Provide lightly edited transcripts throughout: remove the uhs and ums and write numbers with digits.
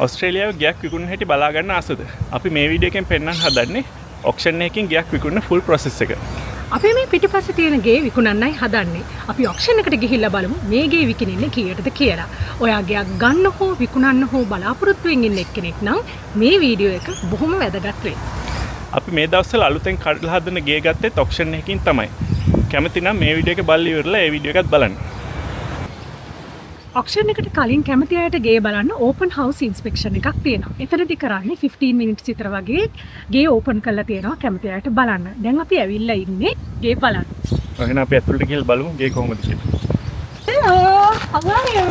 ඔස්ට්‍රේලියාවේ ගයක් විකුණන හැටි බලා ගන්න ආසද? අපි මේ වීඩියෝ එකෙන් පෙන්වන්න හදන්නේ ඔක්ෂන් එකකින් ගයක් විකුණන ෆුල් ප්‍රොසෙස් එක. අපි මේ පිටිපස්සේ තියෙන ගේ විකුණන්නයි හදන්නේ. අපි ඔක්ෂන් එකට ගිහිල්ලා බලමු මේ ගේ විකිනින්නේ කීයටද කියලා. ඔයා ගයක් ගන්න හෝ විකුණන්න හෝ බලාපොරොත්තු වෙමින් ඉන්න එක්කෙනෙක් නම් මේ වීඩියෝ එක බොහොම වැදගත් වෙයි. අපි මේ දවස්වල අලුතෙන් කඩලා හදන ගේ ගත්තේ ඔක්ෂන් එකකින් තමයි. කැමති නම් මේ වීඩියෝ එක බලලා ඉවරලා ඒ වීඩියෝ එකත් බලන්න. ඔක්ෂන් එකට කලින් කැමති අයට ගේ බලන්න ඕපන් හවුස් ඉන්ස්පෙක්ෂන් එකක් තියෙනවා. එතනදි කරන්නේ 15 මිනිත්ස් විතර වගේ ගේ ඕපන් කරලා තියෙනවා කැමති අයට බලන්න. දැන් අපි ඇවිල්ලා ඉන්නේ ගේ බලන්න. එහෙනම් අපි ඇතුළට ගිහලා බලමු ගේ කොහොමද කියලා. Hello, how are you?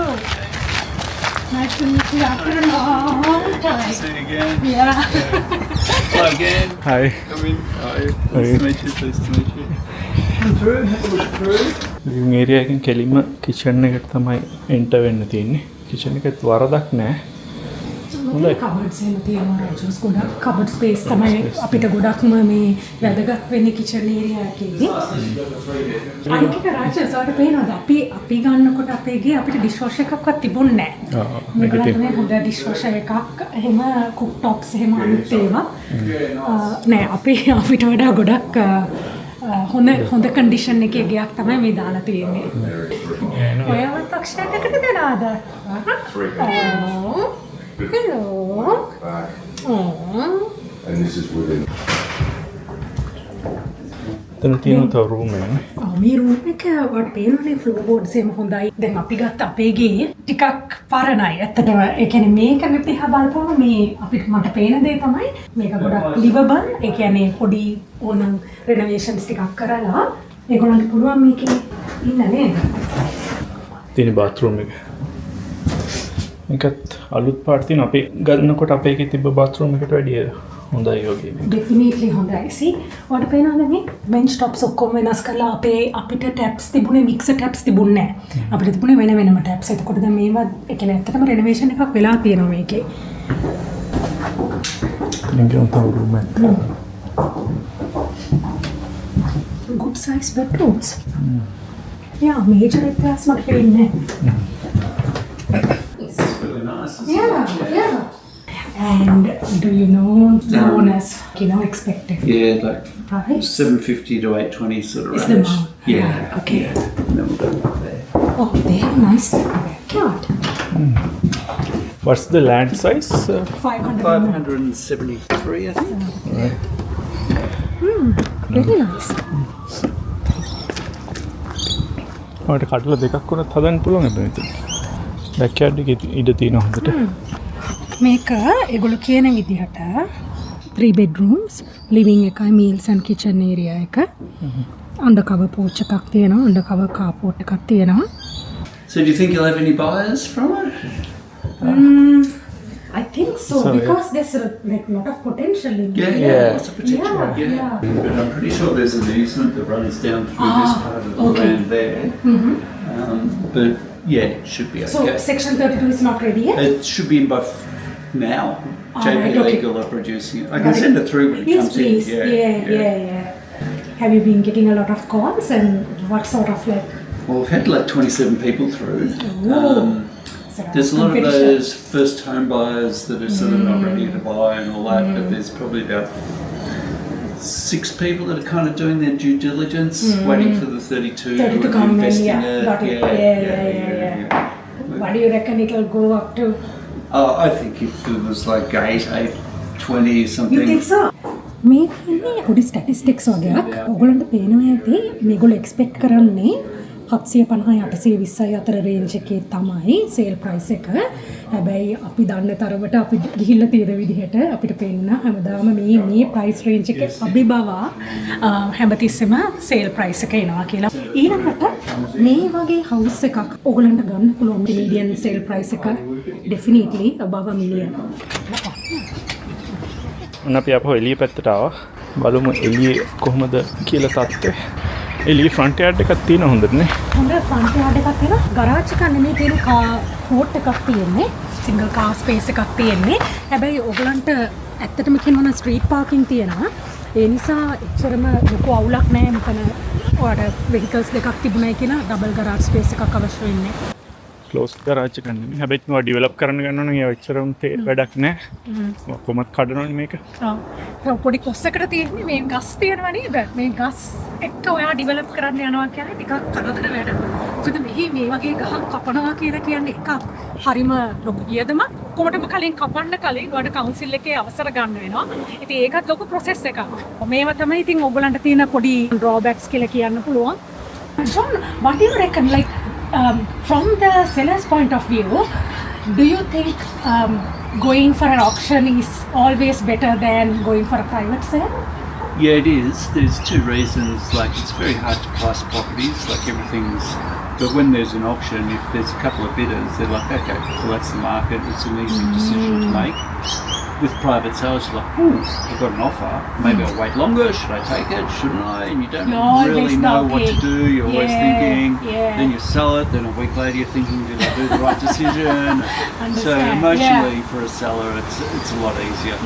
Nice to meet you after a long time. See you again. Yeah. Hello again. Hi. Come in. Hi. Nice to meet you. Pleased to meet you. Come through. Have a look through. Living area එකෙන් කෙලින්ම kitchen එකට තමයි enter වෙන්න තියෙන්නේ. Kitchen එකත් වරදක් නැහැ. හොඳයි. කබඩ්ස් එහෙම තියෙනවා රජස් ගොඩක් කබඩ් ස්පේස් තමයි අපිට ගොඩක්ම මේ වැදගත් වෙන්නේ කිචන් ඒරියා එකේදී. අනික රජස්වට පේනවාද අපි ගන්නකොට අපේ ගේ අපිට ඩිෂ් වොෂර් එකක්වත් තිබුණේ නැහැ. මේකනේ හොඳ ඩිෂ් වොෂර් එකක් එහෙම කුක් ටොප්ස් එහෙම අනිත් ඒවා නෑ අපිට වඩා ගොඩක් හොඳ කන්ඩිෂන් එකේ ගයක් තමයි මේ දාලා තියෙන්නේ. ඔයවත් ඔක්ෂන් එකට දෙනවද? Hello. And this is within. එතන තියෙන තව රූම් එකක්. මේ රූම් එක වට පේනවනේ ෆ්ලෝර් බෝඩ්ස් එහෙම හොඳයි. දැන් අපි ගත්ත අපේ ගේ ටිකක් පරණයි. ඇත්තටම ඒ කියන්නේ මේක දිහා බලපුවම මේ අපිට මට පේන දේ තමයි මේක ගොඩක් ලිවබල්. ඒ කියන්නේ පොඩි ඕනම් රෙනොවේෂන්ස් ටිකක් කරලා ඒගොල්ලන්ට පුළුවන් මේකේ ඉන්න නේද? තියෙන බාත්රූම් එක. මේකත් අලුත් පාට තියෙන අපි ගන්නකොට අපේ එකේ තිබ්බ බාත්රූම් එකට වැඩිය හොඳයි වගේ. ඩෙෆිනිට්ලි හොඳයි. සී වට පේනවද මේ බෙන්ච් টොප්ස් ඔක්කොම වෙනස් කරලා අපිට ටැප්ස් තිබුණේ මික්සර් ටැප්ස් තිබුණේ නැහැ. අපිට තිබුණේ වෙන වෙනම ටැප්ස්. එතකොට දැන් මේවා ඒ කියන්නේ ඇත්තටම රෙනොවේෂන් එකක් වෙලා තියෙනවා මේකේ. මේක උන්ට රූම් එක. good size bedrooms. Yeah, major areas මට පේන්නේ. Really nice. Yeah. And do you know the bonus, expected? Yeah, like Price? 750 to 820 sort of Is range. the amount? Yeah. Okay. Yeah. And then we'll go up there. Oh, they have nice backyard. What's the land size? 500. 573, I think. Very nice. ඔයාලට කඩලා දෙකක් වුණත් හදන්න පුළුවන් හැබැයි මෙතන. බෑක්යාඩ් එකේ ඉඩ තියෙනවා හොඳට. මේක ඒගොල්ලෝ කියන විදිහට 3 bedrooms, living එකයි meals and kitchen area එක. undercover porch එකක් තියෙනවා, undercover carport එකක් තියෙනවා. So do you think you'll have any buyers from it? I think so, So, because there's a lot of potential in Yeah, there. Yeah. Lots of potential. Yeah. But I'm pretty sure there's an easement that runs down through this part of the okay. land there. But yeah, it should be So okay. section 32 is not ready yet? It should be in by now. JP right, okay. Legal are producing it. I can send it through when it Yes, comes please. in. Yeah. Have you been getting a lot of calls and what sort of like? Well, we've had like 27 people through. So There's a lot of competition. those first home buyers that are sort of not ready to buy and all that, but there's probably about 6 people that are kind of doing their due diligence, waiting for the 32 to come in, invest yeah. in it. Got it. Yeah. What do you reckon it'll go up to? I think if it was like 8, 20 something. You think so? මේ කියන්නේ පොඩි statistics වගේක්. ඔයගොල්ලන්ට පේනවා ඇති මේගොල්ලෝ expect කරන්නේ 750 820 අතර රේන්ජ් එකේ තමයි සේල් ප්‍රයිස් එක. හැබැයි අපි දන්න තරමට අපි ගිහිල්ලා තියෙන විදිහට අපිට පේන්න හැමදාම මේ ප්‍රයිස් රේන්ජ් එකේ අභිබවා හැමතිස්සෙම සේල් ප්‍රයිස් එක එනවා කියලා. ඊළඟට මේ වගේ හවුස් එකක් ඔයගොල්ලන්ට ගන්න පුළුවන් මීඩියම් සේල් ප්‍රයිස් එක ඩෙෆිනිට්ලි above a million. අපි අපහු එළිය පැත්තට ආවා. බලමු එළියේ කොහොමද කියලා තත්ත්වය. එළියේ ෆ්‍රන්ට් යාඩ් එකක් තියෙන හොඳනේ. හොඳ ෆ්‍රන්ට් යාඩ් එකක් තියෙනවා. ගරාජ් එක නෙමෙයි තියෙන කෝට් එකක් තියෙන්නේ. සිංගල් කාර් ස්පේස් එකක් තියෙන්නේ. හැබැයි ඔයගලන්ට ඇත්තටම කියනවා නම් ස්ට්‍රීට් පාර්කින් තියෙනවා. ඒ නිසා එච්චරම ලොකු අවුලක් නැහැ මෙතන. ඔයාලට වෙහිකල්ස් දෙකක් තිබුණයි කියලා ඩබල් ගරාජ් ස්පේස් එකක් අවශ්‍ය වෙන්නේ. ක්ලෝස් කරාච්ච කන්නේ හැබැයි මේවා ඩිවෙලොප් කරන්න ගන්න නම් ඒ එච්චරම වැඩක් නැහැ කොහොමත් කඩනවනේ මේක පොඩි කොස්සකට තියෙන්නේ මේ ගස් තියෙනවා නේද මේ ගස් එක්ක ඔයා ඩිවෙලොප් කරන්න යනවා කියන්නේ ටිකක් කරදර වැඩ මොකද මේ වගේ ගහක් කපනවා කියලා කියන්නේ එකක් හරිම ලොකු වියදමක් කොහොමදම කලින් කපන්න කලින් ඔයාලට කවුන්සිල් එකේ අවසර ගන්න වෙනවා ඉතින් ඒකත් ලොකු ප්‍රොසෙස් එකක් මේවා තමයි ඉතින් ඔයගලන්ට තියෙන පොඩි ඩ්‍රෝබැක්ස් කියලා කියන්න පුළුවන් John, what do you reckon? Like, from the seller's point of view, do you think going for an auction is always better than going for a private sale? Yeah, it is. There's two reasons. Like, it's very hard to price properties. Like, everything's. But when there's an auction, if there's a couple of bidders, they're like, okay, well, that's the market. It's an easy decision to make. With private sales, you're like, ooh, I've got an offer. Maybe I'll wait longer. Should I take it? Shouldn't I? And you don't really know what to do. You're always thinking. Then you sell it. Then a week later, you're thinking, did I do the right decision? So emotionally, for a seller, it's a lot easier.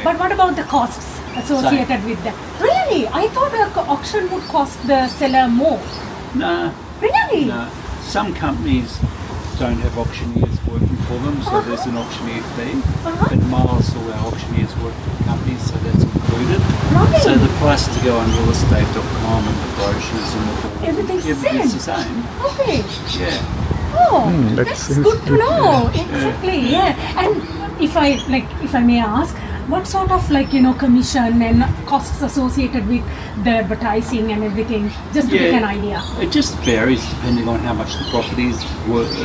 But what about the costs associated with that? Really? I thought an auction would cost the seller more. No. Really? No. Some companies don't have auctioneers working for them, so there's an auctioneer fee. But Miles, all our auctioneers work for companies, so that's included. Right. So the price to go on realestate.com and the brochures and the board, everything's the same. Okay. Yeah. Oh, that's good to know. Exactly. Yeah. And if I may ask, what sort of commission and costs associated with the advertising and everything, just to get an idea? It just varies depending on how much the property is worth.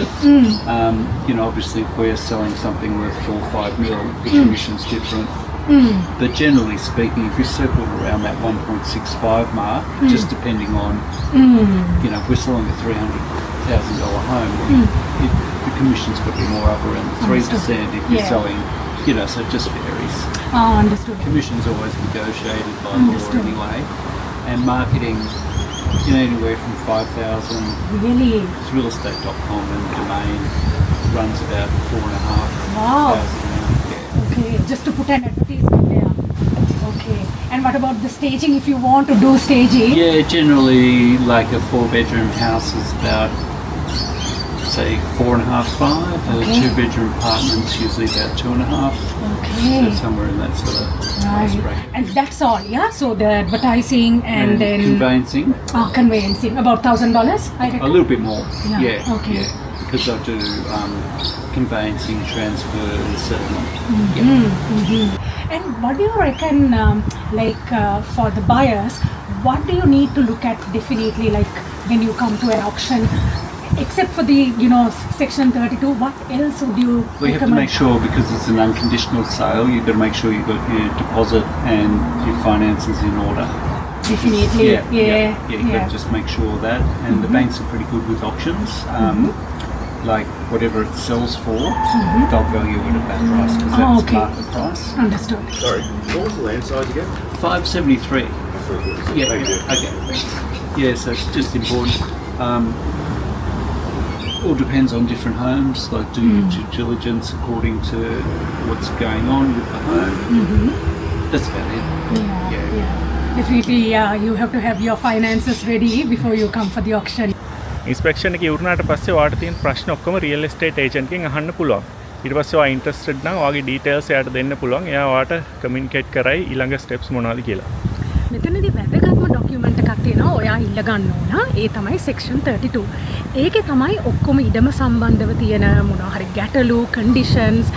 Obviously if we're selling something worth 4 or 5 mil, the commission's different. But generally speaking, if you circle around that 1.65 mark, just depending on, if we're selling a $300,000 home, the commission's got to be more up around 3% if you're selling. So it just varies. Understood. Commission's always negotiated by law anyway. And marketing, anywhere from 5,000. Really? It's realestate.com and domain runs about 4,500. Wow. Yeah. Okay, just to put an advertisement there. Okay. And what about the staging if you want to do staging? Yeah, generally like a 4-bedroom house is about say 4.5, 5. A 2-bedroom apartment's usually about 2.5. Okay. So somewhere in that sort of price bracket. And that's all, yeah? So the advertising and then conveyancing. Conveyancing, about $1,000, I reckon. A little bit more. Yeah. Okay. Yeah. Because I do conveyancing, transfer, and settlement. And what do you reckon, for the buyers, what do you need to look at definitely, like when you come to an auction? Except for the, Section 32, what else would you recommend? Well, you have to make sure, because it's an unconditional sale, you've got to make sure you've got your deposit and your finances in order. Definitely, You've got to just make sure of that. And the banks are pretty good with auctions. Like whatever it sells for, they'll value it at that price because that's market price. Understood. Sorry, what was the land size again? 573. That's very good. Yeah. Thank you. Okay. Yeah, so it's just important. All depends on different homes. Like, do your due diligence according to what's going on with the home. That's about it. Yeah. Definitely, you have to have your finances ready before you come for the auction. Inspection එක ඉවරනාට පස්සේ ඔයාලට තියෙන ප්‍රශ්න ඔක්කොම real estate agent එකෙන් අහන්න පුළුවන්. ඊට පස්සේ ඔයා ඉන්ට්‍රෙස්ටඩ් නම් ඔයාගේ ඩීටේල්ස් එයාට දෙන්න පුළුවන්. එයා ඔයාට කමියුනිකේට් කරයි ඊළඟ ස්ටෙප්ස් මොනවද කියලා. මෙතනදී වැදගත්ම ඩොකියුමන්ට් එකක් තියෙනවා ඔයා ඉල්ල ගන්න ඕන. ඒ තමයි Section 32. ඒකේ තමයි ඔක්කොම ඉඩම සම්බන්ධව තියෙන මොනවා හරි ගැටලු කන්ඩිෂන්ස්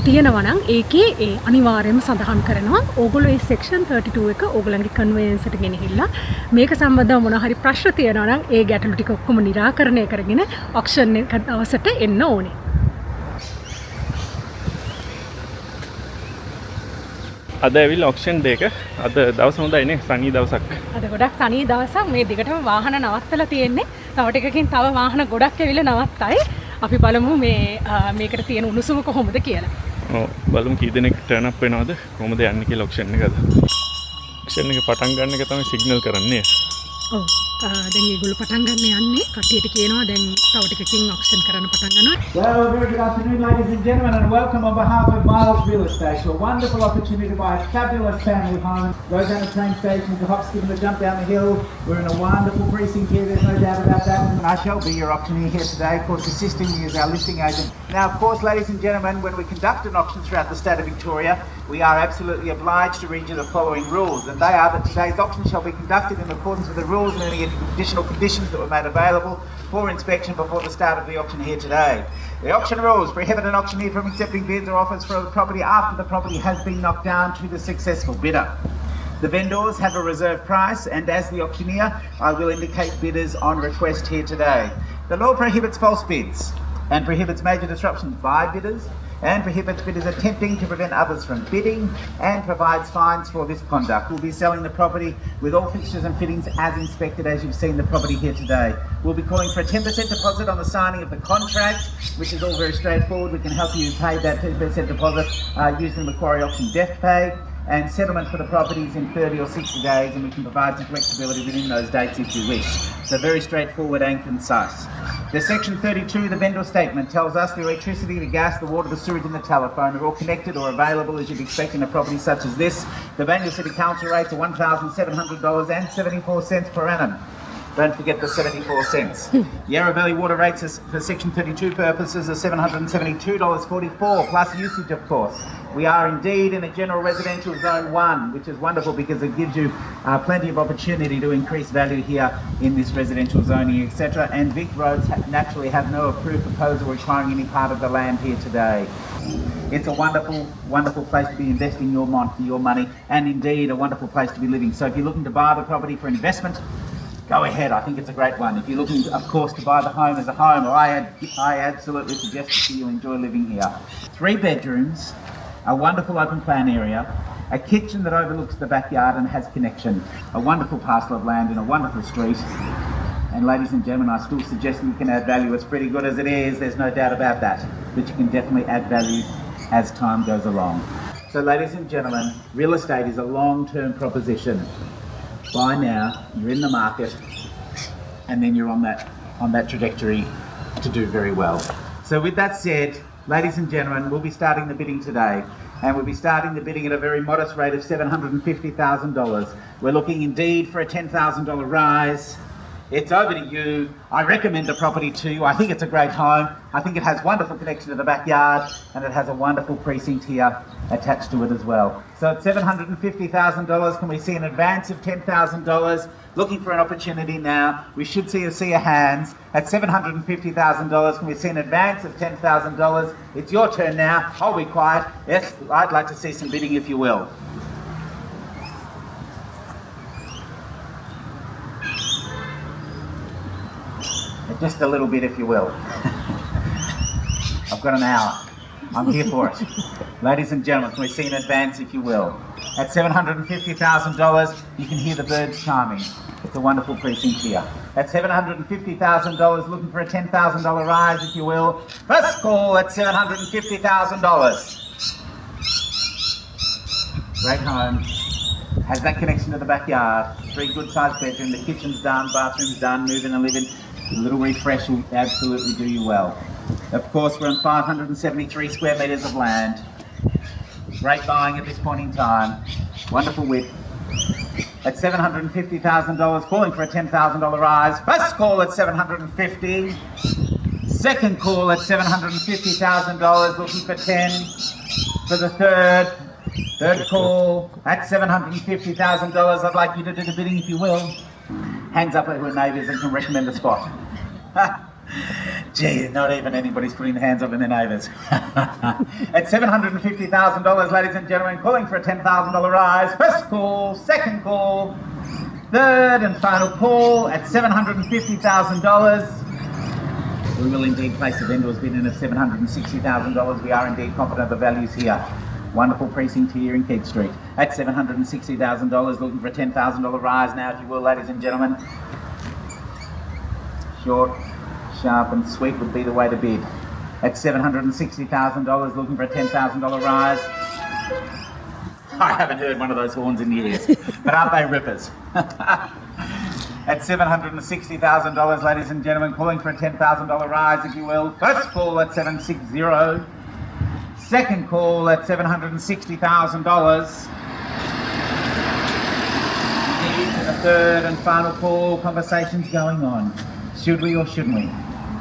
තියෙනවා නම් ඒකේ ඒ අනිවාර්යයෙන්ම සඳහන් කරනවා. ඕගොල්ලෝ ඒ Section 32 එක ඕගොල්ලන්ගේ කන්වෙයන්ස් එකට ගෙනහිල්ලා මේක සම්බන්ධව මොනවා හරි ප්‍රශ්න තියෙනවා නම් ඒ ගැටලු ටික ඔක්කොම निराකරණය කරගෙන ඔක්ෂන් එක දවසට එන්න ඕනේ. අද ඇවිල්ලා ඔක්ෂන් දෙක අද දවස හොඳයිනේ සනී දවසක්. අද ගොඩක් සනී දවසක් මේ දිගටම වාහන නවත්තලා තියෙන්නේ. තව ටිකකින් තව වාහන ගොඩක් ඇවිල්ලා නවත්තයි. අපි බලමු මේකට තියෙන උණුසුම කොහොමද කියලා. ඔව් බලමු කී දෙනෙක් ටර්න් අප් වෙනවද කොහොමද යන්නේ කියලා ඔක්ෂන් එකද. ඔක්ෂන් එක පටන් ගන්න එක තමයි සිග්නල් කරන්නේ. ඔව් දැන් ඒගොල්ලෝ පටන් ගන්න යන්නේ. කට්ටියට කියනවා දැන් තව ටිකකින් ඔක්ෂන් කරන්න පටන් ගන්නවා. Well, very good afternoon, ladies and gentlemen, and welcome on behalf of Miles Real Estate to a wonderful opportunity to buy a fabulous family home. Go down the train station, the hop, skip and the jump down the hill. We're in a wonderful precinct here, there's no doubt about that. And I shall be your auctioneer here today, of course, assisting me as our listing agent. Now, of course, ladies and gentlemen, when we conduct an auction throughout the state of Victoria, we are absolutely obliged to read you the following rules, and they are that today's auction shall be conducted in accordance with the rules and any additional conditions that were made available for inspection before the start of the auction here today. The auction rules prohibit an auctioneer from accepting bids or offers for the property after the property has been knocked down to the successful bidder. The vendors have a reserve price, and as the auctioneer, I will indicate bidders on request here today. The law prohibits false bids and prohibits major disruptions by bidders, and prohibits bidders attempting to prevent others from bidding, and provides fines for this conduct. We'll be selling the property with all fixtures and fittings as inspected, as you've seen the property here today. We'll be calling for a 10% deposit on the signing of the contract, which is all very straightforward. We can help you pay that 10% deposit using the Macquarie Auction Death Pay, and settlement for the properties in 30 or 60 days, and we can provide some flexibility within those dates if you wish. So very straightforward and concise. The section 32, the vendor statement, tells us the electricity, the gas, the water, the sewage and the telephone are all connected or available as you'd expect in a property such as this. The Bangor City Council rates are $1,700.74 per annum. Don't forget the 74 cents. Yarra Valley water rates for section 32 purposes are $772.44 plus usage, of course. We are indeed in a general residential zone 1, which is wonderful because it gives you plenty of opportunity to increase value here in this residential zoning, etc. And Vic roads naturally have no approved proposal requiring any part of the land here today. It's a wonderful, wonderful place to be investing your money, and indeed a wonderful place to be living. So if you're looking to buy the property for investment, go ahead. I think it's a great one. If you're looking, of course, to buy the home as a home, I absolutely suggest that you'll enjoy living here. 3 bedrooms, a wonderful open plan area, a kitchen that overlooks the backyard and has connection, a wonderful parcel of land in a wonderful street. And ladies and gentlemen, I still suggest that you can add value. It's pretty good as it is, there's no doubt about that. But you can definitely add value as time goes along. So ladies and gentlemen, real estate is a long-term proposition. Buy now, you're in the market, and then you're on that trajectory to do very well. So with that said, ladies and gentlemen, we'll be starting the bidding today, and we'll be starting the bidding at a very modest rate of $750,000. We're looking indeed for a $10,000 rise. It's over to you. I recommend the property to you. I think it's a great home. I think it has wonderful connection to the backyard, and it has a wonderful precinct here attached to it as well. So at $750,000, can we see an advance of $10,000? Looking for an opportunity now. We should see a sea of hands. At $750,000, can we see an advance of $10,000? It's your turn now. I'll be quiet. Yes, I'd like to see some bidding if you will. Just a little bit if you will. I've got an hour. I'm here for it. Ladies and gentlemen, can we see an advance if you will? At $750,000, you can hear the birds chiming. It's a wonderful precinct here. At $750,000, looking for a $10,000 rise if you will. First call at $750,000. Great home. Has that connection to the backyard. 3 good sized bedrooms, the kitchen's done, bathroom's done, moving and living. A little refresh will absolutely do you well. Of course, we're on 573 square metres of land. Great buying at this point in time. Wonderful width. At $750,000, calling for a $10,000 rise. First call at $750,000. Second call at $750,000, looking for 10. For the third call at $750,000. I'd like you to do the bidding if you will. Hands up at your neighbours and can recommend a spot. Gee, not even anybody's putting their hands up in their neighbours. At $750,000, ladies and gentlemen, calling for a $10,000 rise. First call, second call, third and final call at $750,000. We will indeed place the vendor's bid in at $760,000. We are indeed confident of the values here. Wonderful precinct here in Keith Street. At $760,000, looking for a $10,000 rise now, if you will, ladies and gentlemen. Short, sharp and sweet would be the way to bid. At $760,000, looking for a $10,000 rise. I haven't heard one of those horns in years, but aren't they rippers? At at $760,000, ladies and gentlemen, calling for a $10,000 rise, if you will. First call at 760. Second call at $760,000. And the third and final call, conversations going on. Should we or shouldn't we?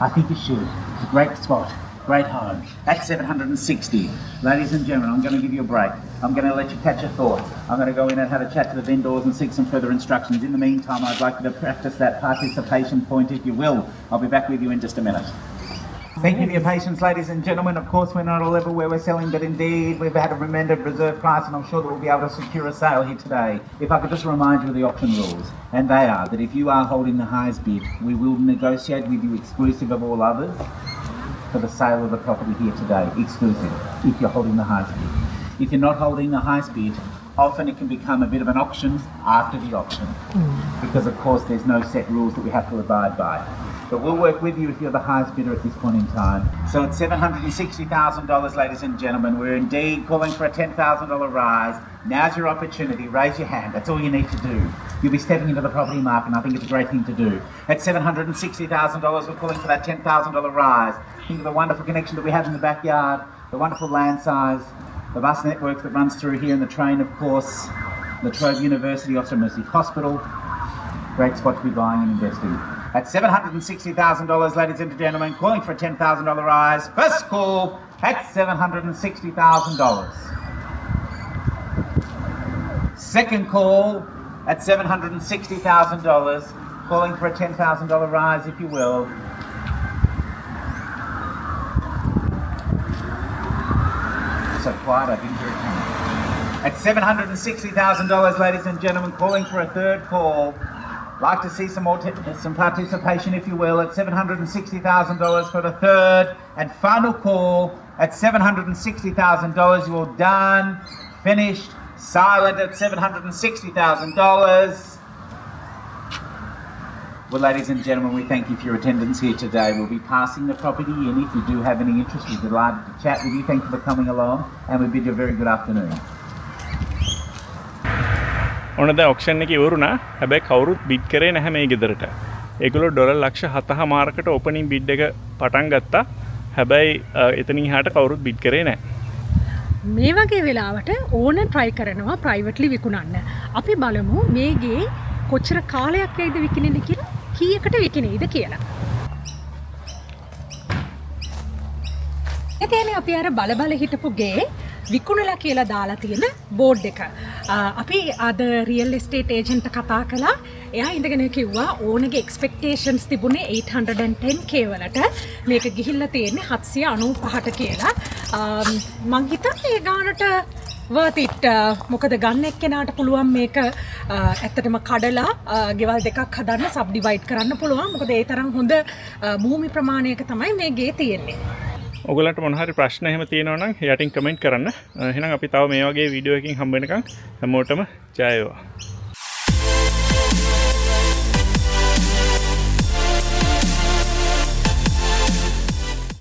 I think you should. It's a great spot, great home. At 760. Ladies and gentlemen, I'm going to give you a break. I'm going to let you catch your thoughts. I'm going to go in and have a chat to the vendors and seek some further instructions. In the meantime, I'd like you to practice that participation point, if you will. I'll be back with you in just a minute. Thank you for your patience, ladies and gentlemen. Of course, we're not at a level where we're selling, but indeed we've had a recommended reserve price, and I'm sure that we'll be able to secure a sale here today. If I could just remind you of the auction rules, and they are that if you are holding the highest bid, we will negotiate with you exclusive of all others for the sale of the property here today, exclusive, if you're holding the highest bid. If you're not holding the highest bid, often it can become a bit of an auction after the auction, because of course there's no set rules that we have to abide by. But we'll work with you if you're the highest bidder at this point in time. So at $760,000, ladies and gentlemen, we're indeed calling for a $10,000 rise. Now's your opportunity. Raise your hand. That's all you need to do. You'll be stepping into the property market, and I think it's a great thing to do. At $760,000, we're calling for that $10,000 rise. Think of the wonderful connection that we have in the backyard, the wonderful land size, the bus network that runs through here, and the train, of course, La Trobe University, Mercy Hospital. Great spot to be buying and investing. At $760,000, ladies and gentlemen, calling for a $10,000 rise. First call at $760,000. Second call at $760,000, calling for a $10,000 rise, if you will. So quiet, I didn't hear it coming. At $760,000, ladies and gentlemen, calling for a third call. Like to see some more some participation, if you will, at $760,000 for the third and final call at $760,000. You all done, finished, silent at $760,000. Well, ladies and gentlemen, we thank you for your attendance here today. We'll be passing the property in. If you do have any interest, we're delighted to chat with you. Thank you for coming along, and we bid you a very good afternoon. ඔන්න දැන් auction එක ඉවරුණා. හැබැයි කවුරුත් bid කරේ නැහැ මේ ගෙදරට. ඒගොල්ලෝ $7,00,000කට ඕපනින් බිඩ් එක පටන් ගත්තා. හැබැයි එතනින් එහාට කවුරුත් බිඩ් කරේ නැහැ. මේ වගේ වෙලාවට ඕන try කරනවා privately විකුණන්න. අපි බලමු මේ ගේ කොච්චර කාලයක් වෙයිද විකිනෙන්නේ කියලා, කීයකට විකිනෙයිද කියලා. එතන අපි අර බල හිටපු ගේ විකුණලා කියලා දාලා තියෙන බෝඩ් එක. අපි අද රියල් එස්ටේට් ඒජන්ට් කතා කළා. එයා ඉඳගෙන කිව්වා ඕනගේ එක්ස්පෙක්ටේෂන්ස් තිබුණේ 810k වලට. මේක ගිහිල්ලා තියෙන්නේ 795ට කියලා. මං හිතන්නේ ඒ ගානට worth it. මොකද ගන්න එක්කෙනාට පුළුවන් මේක ඇත්තටම කඩලා ගෙවල් දෙකක් හදන්න සබ්ඩිවයිඩ් කරන්න පුළුවන්. මොකද ඒ තරම් හොඳ භූමි ප්‍රමාණයක තමයි මේ ගේ තියෙන්නේ. ඔයගලන්ට මොන හරි ප්‍රශ්න එහෙම තියෙනවා නම් යටින් කමෙන්ට් කරන්න. එහෙනම් අපි තව මේ වගේ වීඩියෝ එකකින් හම්බ වෙනකන් හැමෝටම ජය වේවා.